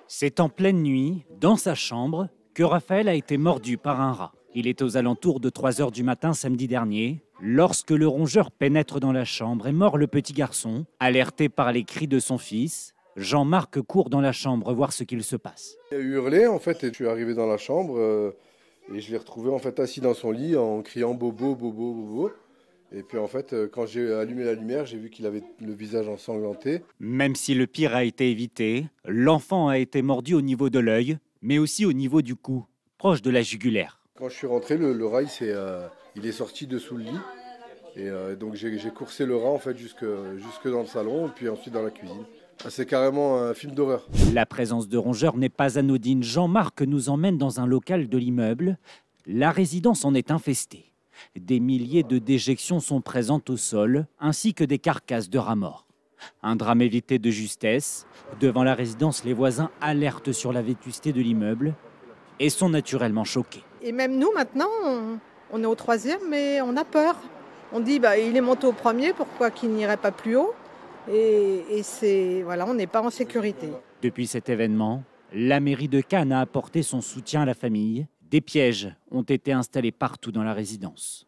C'est en pleine nuit, dans sa chambre, que Raphaël a été mordu par un rat. Il est aux alentours de 3 h du matin samedi dernier, lorsque le rongeur pénètre dans la chambre et mord le petit garçon. Alerté par les cris de son fils, Jean-Marc court dans la chambre voir ce qu'il se passe. Il a hurlé en fait et je suis arrivé dans la chambre et je l'ai retrouvé en fait assis dans son lit en criant bobo, bobo, bobo. Et puis en fait, quand j'ai allumé la lumière, j'ai vu qu'il avait le visage ensanglanté. Même si le pire a été évité, l'enfant a été mordu au niveau de l'œil, mais aussi au niveau du cou, proche de la jugulaire. Quand je suis rentré, le rat il est sorti dessous le lit. Et donc j'ai coursé le rat en fait jusque dans le salon et puis ensuite dans la cuisine. C'est carrément un film d'horreur. La présence de rongeurs n'est pas anodine. Jean-Marc nous emmène dans un local de l'immeuble. La résidence en est infestée. Des milliers de déjections sont présentes au sol, ainsi que des carcasses de rats morts. Un drame évité de justesse. Devant la résidence, les voisins alertent sur la vétusté de l'immeuble et sont naturellement choqués. Et même nous, maintenant, on est au 3e, mais on a peur. On dit, il est monté au 1er, pourquoi qu'il n'irait pas plus haut? Et voilà, on n'est pas en sécurité. Depuis cet événement, la mairie de Cannes a apporté son soutien à la famille. Des pièges ont été installés partout dans la résidence.